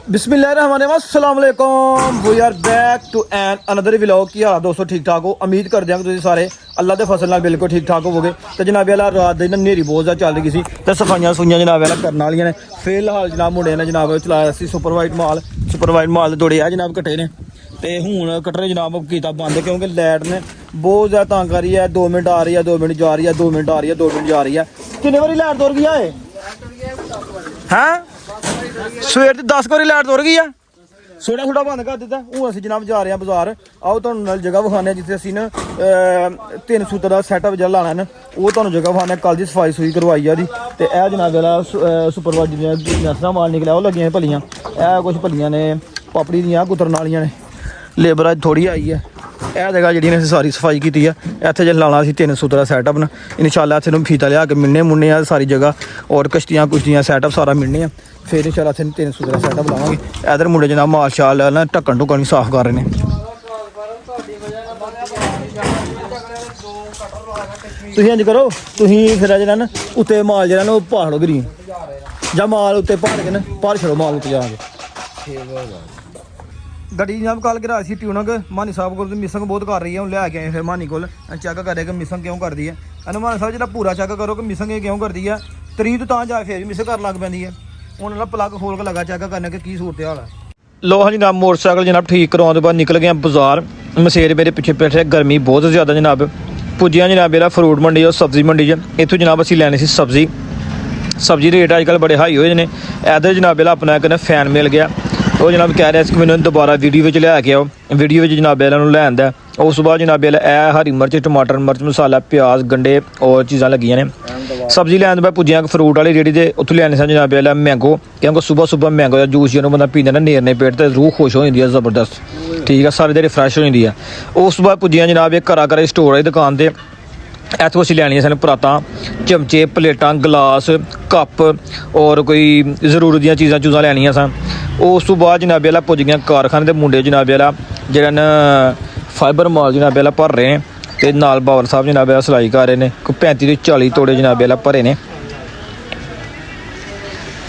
बिस्मिल्लाहिर्रहमानिर्रहीम we are back to an another vlog. की हाल दोस्तों, ठीक ठाक हो? उम्मीद करते हैं कि तुम सारे अल्लाह के फसल नाल बिल्कुल ठीक ठाक होवोगे। तो जनाब वाला रात दिन नेरी बहुत ज़्यादा चल रही सी तो सफाइयां सुइयां जनाब वाला करने वाली ने। फिलहाल जनाब मुंडे ने जनाब चलाया सी सुपर वाइट माल दौड़े है जनाब कट्टे ने तो हूँ कट्टने जनाब किया बंद क्योंकि लाइट ने बहुत ज़्यादा तंग कर रही है। 2 मिनट आ रही है, 2 मिनट जा रही है, 2 मिनट आ रही है, 2 मिनट जा रही है। कितने बारी लाइट दौड़ गया है? सवेर की 10 बारी लाइट दौड़ गई है। सोड़ा थोड़ा बंद कर दिता। हूँ असीं जनाब जा रहे हैं बाजार। आओ तुहानूं नाल जगह विखाने जिथे असीं ना 3 सूत्र का सैटअप जो लाना है वो तुहानूं जगह विखाने। कल की सफाई सुई करवाई है तो यह जनाब वाला सुपरवाइजर नसरा माल निकलिया वो लगियां भलियां। यह कुछ भलियां ने पापड़ी दियां कुतरन वालियां ने। लेबर अज थोड़ी आई है। यह जगह जी ने सारी सफाई की है। इत्थे जो लाना असीं 3 सूत्र का सैटअप न इंशाअल्लाह इत्थे फीता लिया के मिलने मुन्ने सारी जगह और कश्तियां कुश्तियां सैटअप सारा मिलने फिर इंशाअल्लाह इत्थे 3 सूत्र का सैटअप लावांगे। इधर मुंडे जनाब माल शाल ना ढक्कन ढुक्कन भी साफ कर रहे हैं। तुसीं इंज करो, तुसीं फिर जो ना उत्ते माल जो ना पहाड़ो गिरी जां माल उत्ते पहाड़ के ना पहाड़ छड़ो माल उत्ते जाके। गड्डी जनाब कल गिरा सी ट्यूनक मानी साहब को मिसिंग बहुत कर रही है। हम लैके आए फिर मानी को चैक करे कि मिसिंग क्यों करती है। मानी साहब जो पूरा चैक करो कि मिसिंग क्यों करती है। 3 तो जाके फिर मिस कर लग पैंदी है। हूँ प्लग खोल के लगा चैक करने की सूरत हाल है। लो हाँ जनाब मोटरसाइकिल जनाब ठीक करवाने के बाद निकल गए बाजार। मसेर मेरे पिछे बैठे गर्मी बहुत ज़्यादा जनाब। पुजिया जनाब मेरा फ्रूट मंडी और सब्जी मंडी इतों जनाब असीं लैनी सी सब्जी रेट अजकल बड़े हाई होए ने। इधर जनाब मेरा अपना एक फैन मिल गया वो जनाब कह रहा कि मैंने दोबारा वीडियो लिया आओ। वीडियो जनाब लैन दा उस बाद जनाब हरी मिर्च टमाटर मिर्च मसाला प्याज गंढे और चीज़ां लगियां ने। सब्जी लैन बाद पुजिया फ्रूट वाली रेहड़ी से उत्थों लैने सन जनाब मैंगो क्योंकि सुबह मैंगो का जूस जो बंदा पींदा ना नेरने पेट तो रूह खुश हो जाती है जबरदस्त। ठीक है, सारी देर फ्रैश हो जाती है। उस बाद पुजिया जनाब घरा स्टोर वाली दुकान से इतों असीं लैनियां सन परातां चमचे प्लेटां गिलास कप और कोई जरूरत दी चीज़ां चूज़ां लैनियां सन। उस तो बाद जनाब वाला पुज गया कारखाने के मुंडे जनाब वाला जेह्ड़ा न फाइबर माल जनाब वाला भर रहे हैं तो नाल बाबर साहब जनाब वाला सिलाई कर रहे हैं। कोई 35 तो 40 तोड़े जनाब वाला भरे ने।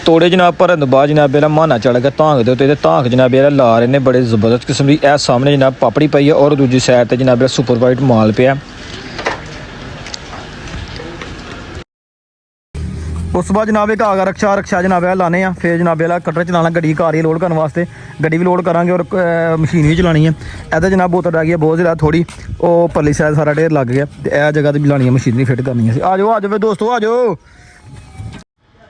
तोड़े जनाब भरन तो बाद जनाब वाला माना चढ़ के धांक दे उत्ते धांक जनाब वाला ला रहे हैं बड़े जबरदस्त किस्म की। ए सामने जनाब पापड़ी पई है और दूजी साइड पर जनाब वाला सुपर वाइट माल पिया। उस बाद जनाब एक आगा रक्षा जनाब लाने हैं। फिर जनाब कटर चलाना गड्डी कार ही लोड करने वास्ते गड्डी भी लोड करांगे और मशीन भी चलानी है। इधर जनाब बोतल रह गई है बहुत ज़्यादा थोड़ी वो पल्ली साइड सारा ढेर लग गया। यह जगह भी लानी है मशीनरी फिट करनी है। आ जाओ दोस्तों आ जाओ।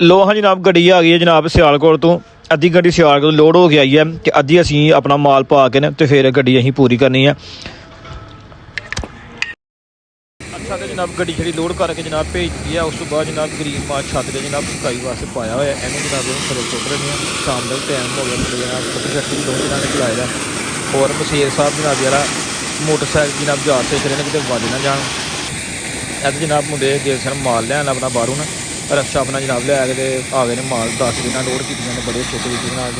लो हाँ जनाब गड्डी आ गई है जनाब सियालकोट तो। अद्धी गड्डी सियालकोट लोड हो के आई है कि अद्धी असीं अपना माल पा के ना तो फिर गड्डी असीं पूरी करनी है। अच्छा तो जनाब गड्डी छड़ी लोड करके जनाब भेज दी है। उस तो बाद जनाब ग्रीन माल छत के जनाब सुकाई वास्ते पाया हुआ है। इन्हें जनाब खरे चुक रहे हैं। शाम का टाइम हो गया जनाब कट्टर शट्टर भी 2 जनाने चलाए दा और मसेर साहब जनाब वाला मोटरसाइकिल जनाब जा से फिर कितने वज ना जान। इधर जनाब मुंडे गए सन माल लैन अपना बाहरों ना रक्षा अपना जनाब लिया के आ गए माल 10 दिनां लोड की बड़े अच्छे तरीके जनाब।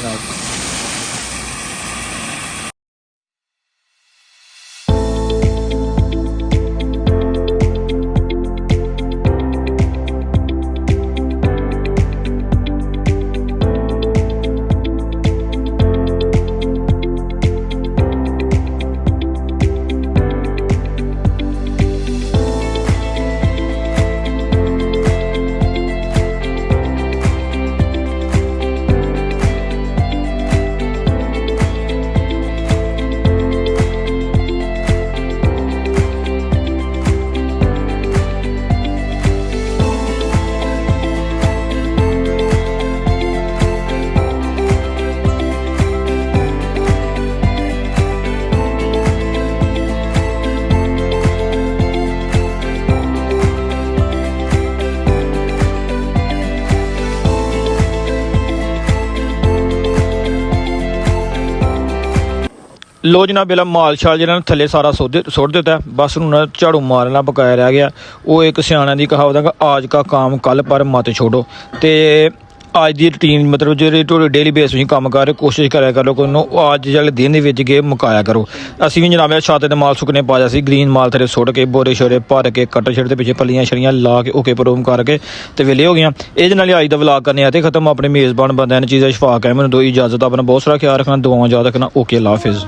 लो जनाब बेला माल शाल जो थले सारा सुट दिता है। बस उन्होंने झाड़ू मारना बकाया रह गया। वो एक सियाणा की कहावत है कि आज का काम कल पर मत छोड़ो। तो ਅੱਜ ਦੀ ਰੂਟੀਨ ਮਤਲਬ ਜਿਹੜੇ ਤੁਹਾਡੇ ਡੇਲੀ ਬੇਸ ਤੁਸੀਂ ਕੰਮ ਕਰ ਰਹੇ ਕੋਸ਼ਿਸ਼ ਕਰਿਆ ਕਰੋ ਕੋਈ ਨੂੰ ਅੱਜ ਜਿਹੜੇ ਦਿਨ ਦੇ ਵਿੱਚ ਗਏ ਮੁਕਾਇਆ ਕਰੋ। ਅਸੀਂ ਵੀ ਜਨਾਬ ਛੱਤ ਤੇ ਮਾਲ ਸੁੱਕਣੇ ਪਾਇਆ ਸੀ ਗ੍ਰੀਨ ਮਾਲ ਥੱਲੇ ਸੁੱਟ ਕੇ ਬੋਰੇ ਸ਼ੋਰੇ ਭਰ ਕੇ ਕੱਟ ਛੱਡ ਦੇ ਪਿੱਛੇ ਪੱਲੀਆਂ ਛੜੀਆਂ ਲਾ ਕੇ ਓਕੇ ਪ੍ਰੋਗਰਾਮ ਕਰਕੇ ਤੇ ਵਿਹਲੇ ਹੋ ਗਈਆਂ। ਇਹਦੇ ਨਾਲ ਅੱਜ ਦਾ ਵਲੌਗ ਕਰਨੇ ਆ ਤੇ ਖਤਮ। ਆਪਣੇ ਮੇਜ਼ਬਾਨ ਬੰਦਿਆਂ ਨੇ ਚੀਜ਼ਾਂ ਸ਼ਫਾਕ ਹੈ ਮੈਨੂੰ ਦੋ ਇਜਾਜ਼ਤ। ਆਪਣਾ ਬਹੁਤ ਸਾਰਾ ਖਿਆਲ ਰੱਖਣਾ, ਦੁਆਵਾਂ ਯਾਦ ਰੱਖਣਾ। ਓਕੇ, ਅੱਲਾ ਹਾਫਿਜ਼।